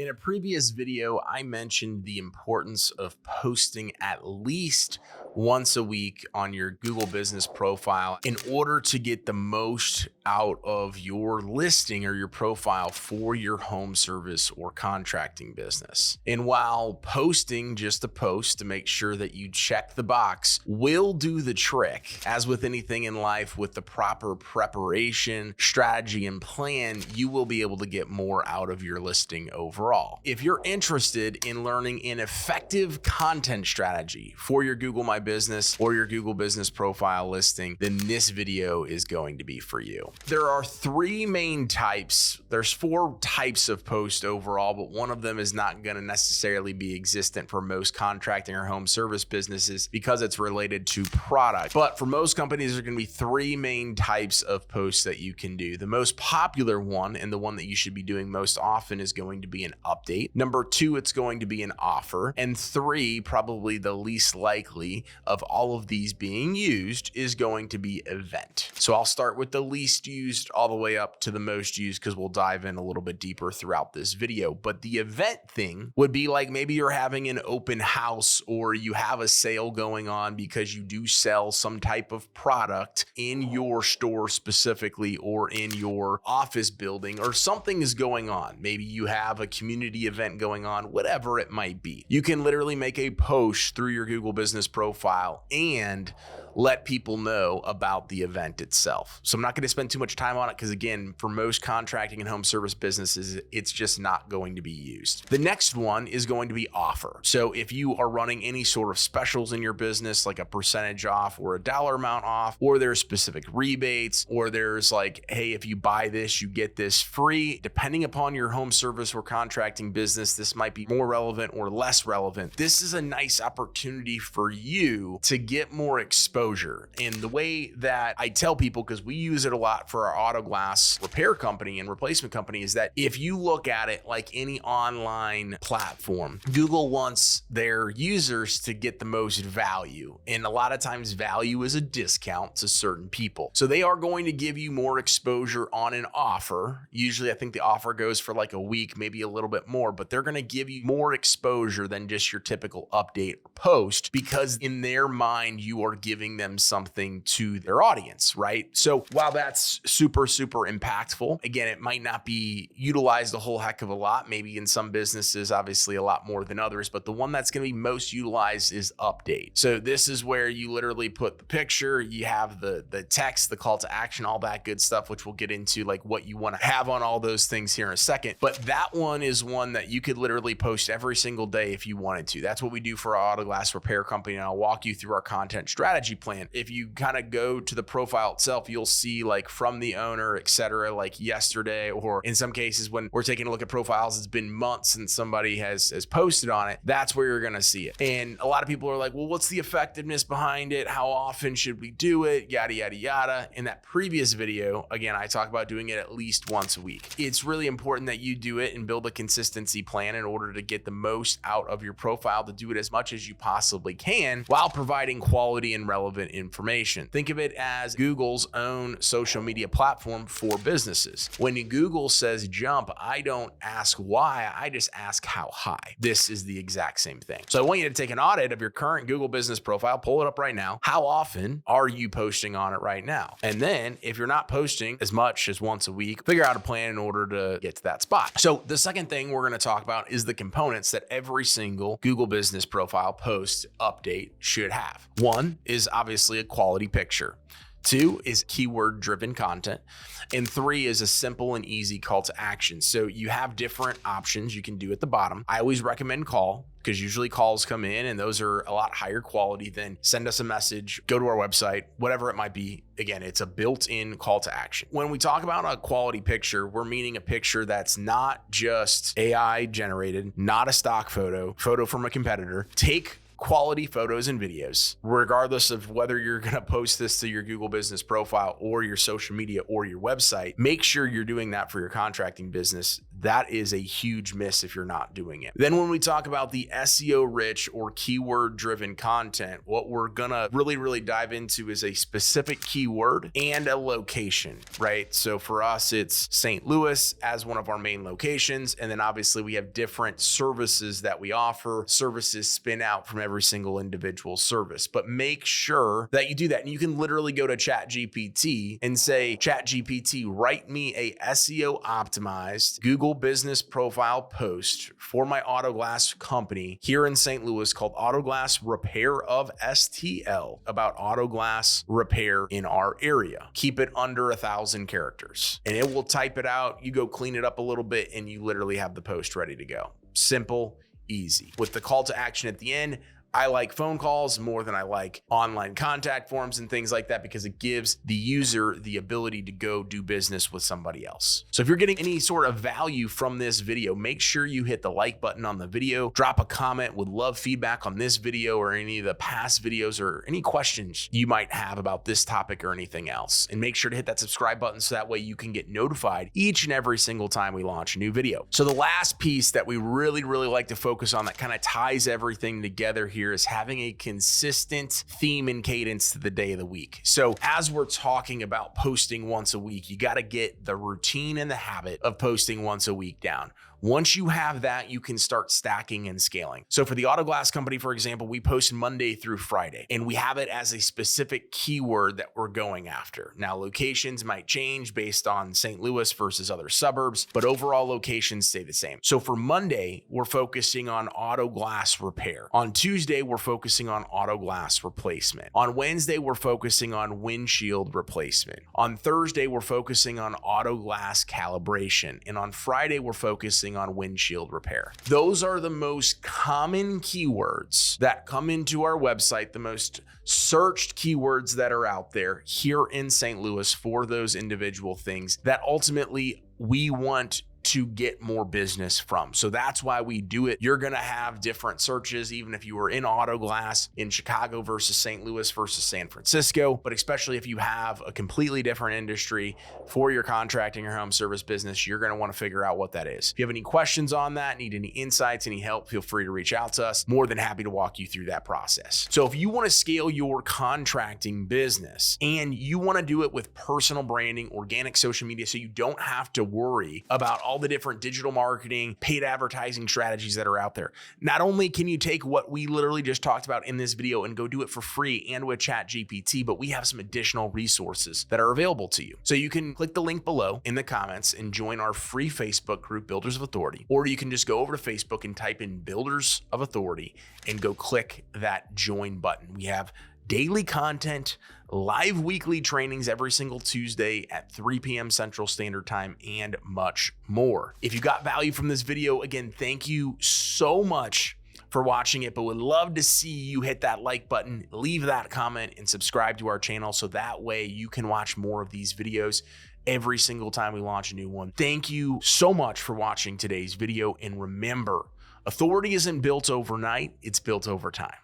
In a previous video, I mentioned the importance of posting at least once a week on your Google business profile in order to get the most out of your listing or your profile for your home service or contracting business. And while posting just a post to make sure that you check the box will do the trick, as with anything in life, with the proper preparation, strategy, and plan, you will be able to get more out of your listing overall. If you're interested in learning an effective content strategy for your Google My Business or your Google Business Profile listing, then this video is going to be for you. There are three main types. There's four types of posts overall, but one of them is not going to necessarily be existent for most contracting or home service businesses because it's related to product. But for most companies, there are going to be three main types of posts that you can do. The most popular one, and the one that you should be doing most often, is going to be an update. Number two, it's going to be an offer. And three, probably the least likely of all of these being used, is going to be event. So I'll start with the least used all the way up to the most used because we'll dive in a little bit deeper throughout this video. But the event thing would be like maybe you're having an open house or you have a sale going on because you do sell some type of product in your store specifically or in your office building, or something is going on. Maybe you have a community event going on, whatever it might be. You can literally make a post through your Google Business Profile and let people know about the event itself. So I'm not going to spend too much time on it because, again, for most contracting and home service businesses, it's just not going to be used. The next one is going to be offer. So if you are running any sort of specials in your business, like a percentage off or a dollar amount off, or there's specific rebates, or there's like, hey, if you buy this, you get this free, depending upon your home service or contracting business, this might be more relevant or less relevant. This is a nice opportunity for you to get more exposure. And the way that I tell people, because we use it a lot for our auto glass repair company and replacement company, is that if you look at it like any online platform, Google wants their users to get the most value. And a lot of times value is a discount to certain people. So they are going to give you more exposure on an offer. Usually I think the offer goes for like a week, maybe a little bit more, but they're going to give you more exposure than just your typical update or post, because in their mind, you are giving them something to their audience, right? So while that's super, super impactful, again, it might not be utilized a whole heck of a lot. Maybe in some businesses, obviously a lot more than others, but the one that's going to be most utilized is update. So this is where you literally put the picture, you have the text, the call to action, all that good stuff, which we'll get into like what you want to have on all those things here in a second. But that one is one that you could literally post every single day if you wanted to. That's what we do for our auto glass repair company. And I'll walk you through our content strategy plan. If you kind of go to the profile itself, you'll see like from the owner, etc., like yesterday, or in some cases when we're taking a look at profiles, it's been months since somebody has posted on it. That's where you're going to see it. And a lot of people are like, well, what's the effectiveness behind it? How often should we do it? Yada, yada, yada. In that previous video, again, I talk about doing it at least once a week. It's really important that you do it and build a consistency plan in order to get the most out of your profile, to do it as much as you possibly can while providing quality and relevant information. Think of it as Google's own social media platform for businesses. When Google says jump, I don't ask why, I just ask how high. This is the exact same thing. So I want you to take an audit of your current Google business profile, pull it up right now. How often are you posting on it right now? And then if you're not posting as much as once a week, figure out a plan in order to get to that spot. So the second thing we're going to talk about is the components that every single Google business profile post update should have. One is obviously a quality picture. Two is keyword-driven content. And three is a simple and easy call to action. So you have different options you can do at the bottom. I always recommend call, because usually calls come in and those are a lot higher quality than send us a message, go to our website, whatever it might be. Again, it's a built-in call to action. When we talk about a quality picture, we're meaning a picture that's not just AI generated, not a stock photo from a competitor. Take quality photos and videos, regardless of whether you're going to post this to your Google business profile or your social media or your website. Make sure you're doing that for your contracting business. That is a huge miss if you're not doing it. Then when we talk about the SEO rich or keyword driven content, what we're gonna really dive into is a specific keyword and a location, right? So for us, it's St. Louis as one of our main locations. And then obviously we have different services that we offer. Services spin out from every single individual service, but make sure that you do that. And you can literally go to ChatGPT and say, ChatGPT, write me a SEO optimized Google business profile post for my auto glass company here in St. Louis called Auto Glass Repair of STL, about auto glass repair in our area. Keep it under 1,000 characters and it will type it out. You go clean it up a little bit and you literally have the post ready to go. Simple, easy. With the call to action at the end, I like phone calls more than I like online contact forms and things like that because it gives the user the ability to go do business with somebody else. So if you're getting any sort of value from this video, make sure you hit the like button on the video, drop a comment. Would love feedback on this video or any of the past videos or any questions you might have about this topic or anything else. And make sure to hit that subscribe button so that way you can get notified each and every single time we launch a new video. So the last piece that we really like to focus on that kind of ties everything together here is having a consistent theme and cadence to the day of the week. So as we're talking about posting once a week, you got to get the routine and the habit of posting once a week down. Once you have that, you can start stacking and scaling. So for the auto glass company, for example, we post Monday through Friday, and we have it as a specific keyword that we're going after. Now, locations might change based on St. Louis versus other suburbs, but overall locations stay the same. So for Monday, we're focusing on auto glass repair. On Tuesday, we're focusing on auto glass replacement. On Wednesday, we're focusing on windshield replacement. On Thursday, we're focusing on auto glass calibration. And on Friday, we're focusing on windshield repair. Those are the most common keywords that come into our website, the most searched keywords that are out there here in St. Louis for those individual things that ultimately we want to get more business from. So that's why we do it. You're going to have different searches, even if you were in auto glass in Chicago versus St. Louis versus San Francisco, but especially if you have a completely different industry for your contracting or home service business, you're going to want to figure out what that is. If you have any questions on that, need any insights, any help, feel free to reach out to us. More than happy to walk you through that process. So if you want to scale your contracting business and you want to do it with personal branding, organic social media, so you don't have to worry about all the different digital marketing, paid advertising strategies that are out there. Not only can you take what we literally just talked about in this video and go do it for free and with ChatGPT, but we have some additional resources that are available to you. So you can click the link below in the comments and join our free Facebook group, Builders of Authority, or you can just go over to Facebook and type in Builders of Authority and go click that join button. We have daily content, live weekly trainings every single Tuesday at 3 p.m. Central Standard Time, and much more. If you got value from this video, again, thank you so much for watching it, but would love to see you hit that like button, leave that comment, and subscribe to our channel so that way you can watch more of these videos every single time we launch a new one. Thank you so much for watching today's video, and remember, authority isn't built overnight, it's built over time.